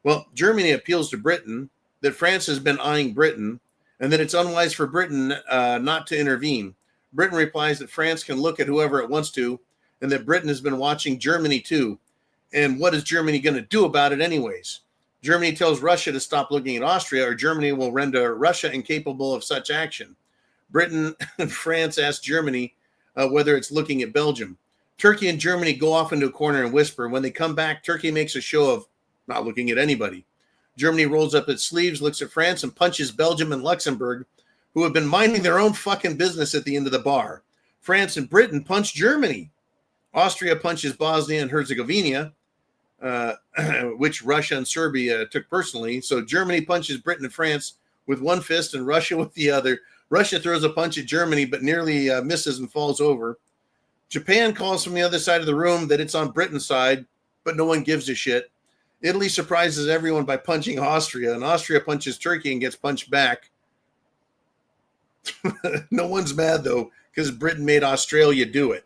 Well, Germany appeals to Britain that France has been eyeing Britain and that it's unwise for Britain not to intervene. Britain replies that France can look at whoever it wants to and that Britain has been watching Germany too. And what is Germany going to do about it anyways? Germany tells Russia to stop looking at Austria or Germany will render Russia incapable of such action. Britain and France ask Germany whether it's looking at Belgium. Turkey and Germany go off into a corner and whisper. When they come back, Turkey makes a show of not looking at anybody. Germany rolls up its sleeves, looks at France, and punches Belgium and Luxembourg, who have been minding their own fucking business at the end of the bar. France and Britain punch Germany. Austria punches Bosnia and Herzegovina, which Russia and Serbia took personally. So Germany punches Britain and France with one fist and Russia with the other. Russia throws a punch at Germany, but nearly misses and falls over. Japan calls from the other side of the room that it's on Britain's side, but no one gives a shit. Italy surprises everyone by punching Austria, and Austria punches Turkey and gets punched back. No one's mad, though, because Britain made Australia do it.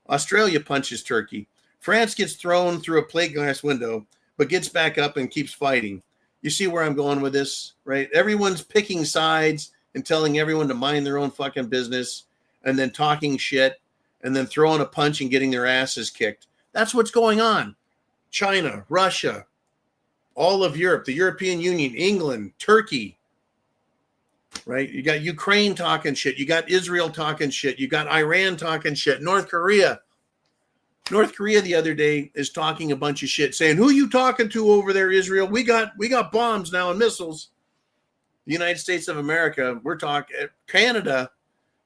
Australia punches Turkey. France gets thrown through a plate glass window, but gets back up and keeps fighting. You see where I'm going with this, right? Everyone's picking sides and telling everyone to mind their own fucking business and then talking shit and then throwing a punch and getting their asses kicked. That's what's going on. China, Russia, all of Europe, the European Union, England, Turkey, right? You got Ukraine talking shit. You got Israel talking shit. You got Iran talking shit. North Korea. North Korea the other day is talking a bunch of shit, saying, who you talking to over there, Israel? We got bombs now and missiles. The United States of America, we're talking. Canada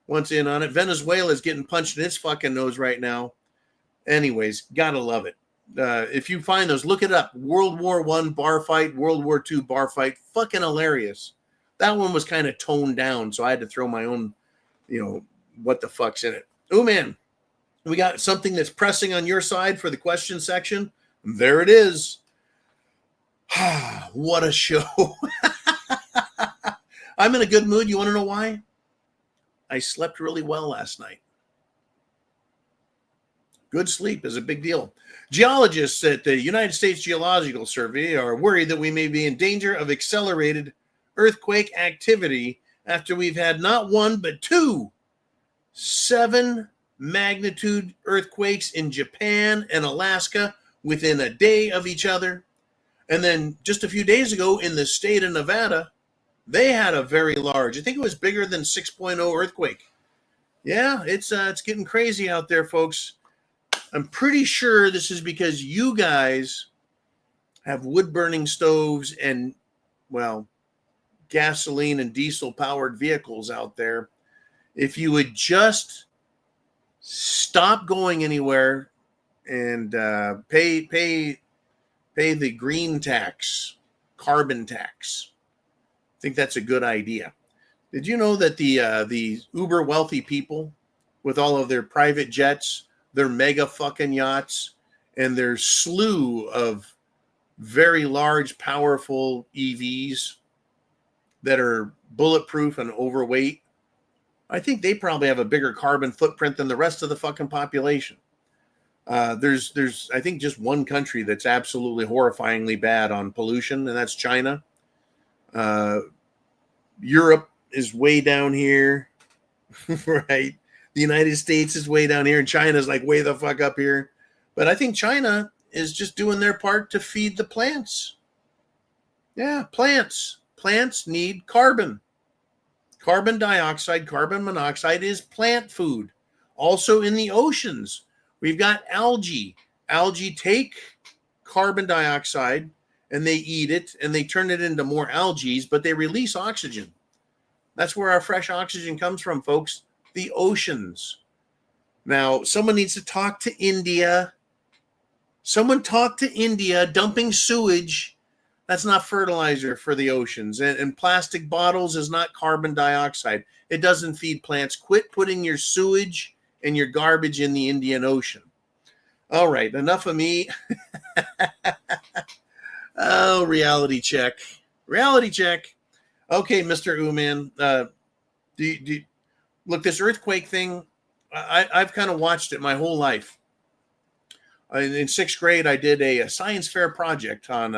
wants in on it. Venezuela's getting punched in its fucking nose right now. Anyways, gotta love it. If you find those, look it up. World War I bar fight, World War II bar fight. Fucking hilarious. That one was kind of toned down, so I had to throw my own, what the fuck's in it. Oh, man. We got something that's pressing on your side for the question section. There it is. What a show. I'm in a good mood. You want to know why? I slept really well last night. Good sleep is a big deal. Geologists at the United States Geological Survey are worried that we may be in danger of accelerated earthquake activity after we've had not one, but 7 magnitude earthquakes in Japan and Alaska within a day of each other. And then just a few days ago in the state of Nevada, they had a very large, I think it was bigger than 6.0 earthquake. Yeah, it's getting crazy out there, folks. I'm pretty sure this is because you guys have wood-burning stoves and, well, gasoline and diesel-powered vehicles out there. If you would just stop going anywhere and pay the green tax, carbon tax, I think that's a good idea. Did you know that the uber wealthy people with all of their private jets, their mega fucking yachts, and their slew of very large, powerful EVs that are bulletproof and overweight, I think they probably have a bigger carbon footprint than the rest of the fucking population. There's I think just one country that's absolutely horrifyingly bad on pollution, and that's China. Europe is way down here, right? The United States is way down here, and China's like way the fuck up here. But I think China is just doing their part to feed the plants. Yeah, plants. Plants need carbon. Carbon dioxide, carbon monoxide is plant food. Also in the oceans, we've got algae. Algae take carbon dioxide and they eat it and they turn it into more algae, but they release oxygen. That's where our fresh oxygen comes from, folks. The oceans. Now, someone needs to talk to India. Someone talk to India dumping sewage. That's not fertilizer for the oceans. And plastic bottles is not carbon dioxide. It doesn't feed plants. Quit putting your sewage and your garbage in the Indian Ocean. All right, enough of me. Oh, reality check. Reality check. Okay, Mr. Uman. Look, this earthquake thing, I've kind of watched it my whole life. In sixth grade, I did a science fair project on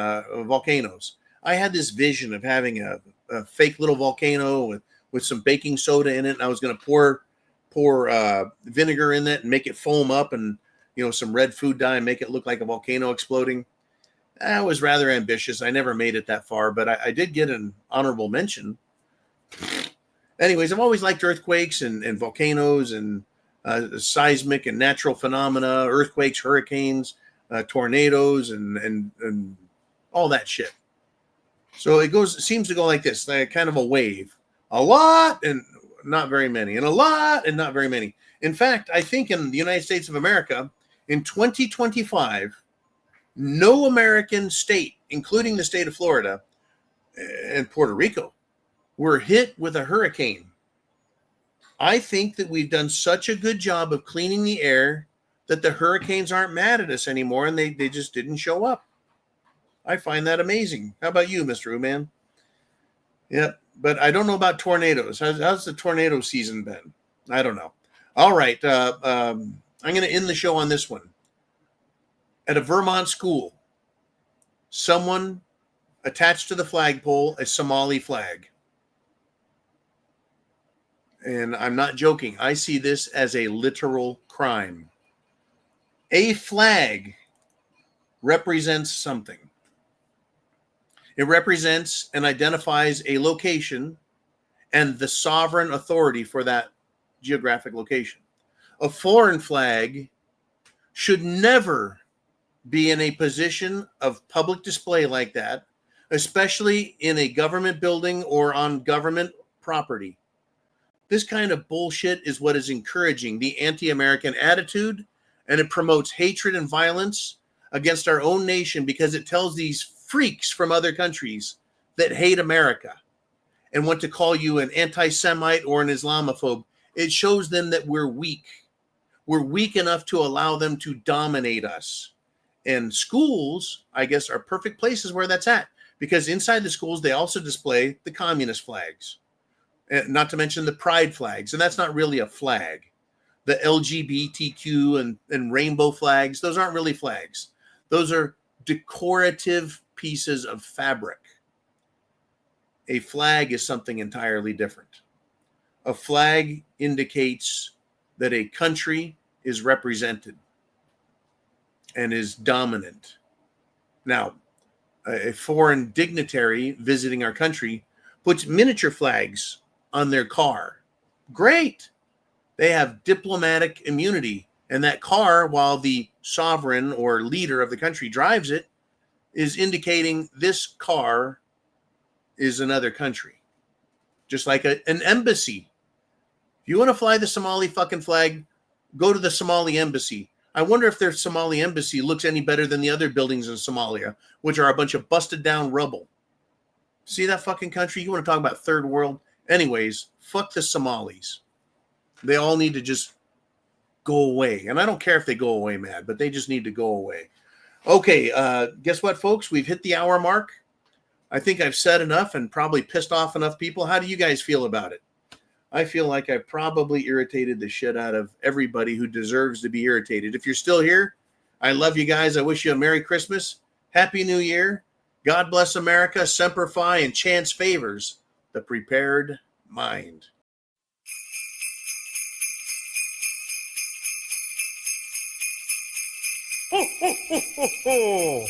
volcanoes. I had this vision of having a fake little volcano with some baking soda in it, and I was going to pour vinegar in it and make it foam up, and some red food dye and make it look like a volcano exploding. That was rather ambitious. I never made it that far, but I did get an honorable mention. Anyways, I've always liked earthquakes and volcanoes and seismic and natural phenomena, earthquakes, hurricanes, tornadoes, and all that shit. So it seems to go like this, like kind of a wave. A lot and not very many, and a lot and not very many. In fact, I think in the United States of America, in 2025, no American state, including the state of Florida and Puerto Rico, were hit with a hurricane. I think that we've done such a good job of cleaning the air that the hurricanes aren't mad at us anymore, and they just didn't show up. I find that amazing. How about you, Mr. Uman? Yeah, but I don't know about tornadoes. How's the tornado season been? I don't know. All right, I'm going to end the show on this one. At a Vermont school, someone attached to the flagpole a Somali flag. And I'm not joking. I see this as a literal crime. A flag represents something. It represents and identifies a location and the sovereign authority for that geographic location. A foreign flag should never be in a position of public display like that, especially in a government building or on government property. This kind of bullshit is what is encouraging the anti-American attitude, and it promotes hatred and violence against our own nation because it tells these freaks from other countries that hate America and want to call you an anti-Semite or an Islamophobe. It shows them that we're weak. We're weak enough to allow them to dominate us. And schools, I guess, are perfect places where that's at, because inside the schools, they also display the communist flags. Not to mention the pride flags, and that's not really a flag. The LGBTQ and rainbow flags, those aren't really flags. Those are decorative pieces of fabric. A flag is something entirely different. A flag indicates that a country is represented and is dominant. Now, a foreign dignitary visiting our country puts miniature flags on their car. Great. They have diplomatic immunity. And that car, while the sovereign or leader of the country drives it, is indicating this car is another country. Just like an embassy. If you want to fly the Somali fucking flag, go to the Somali embassy. I wonder if their Somali embassy looks any better than the other buildings in Somalia, which are a bunch of busted down rubble. See that fucking country? You want to talk about third world? Anyways, fuck the Somalis. They all need to just go away. And I don't care if they go away mad, but they just need to go away. Okay, guess what, folks? We've hit the hour mark. I think I've said enough and probably pissed off enough people. How do you guys feel about it? I feel like I probably irritated the shit out of everybody who deserves to be irritated. If you're still here, I love you guys. I wish you a Merry Christmas, Happy New Year. God bless America, Semper Fi, and chance favors the prepared mind. Ho, ho, ho, ho, ho.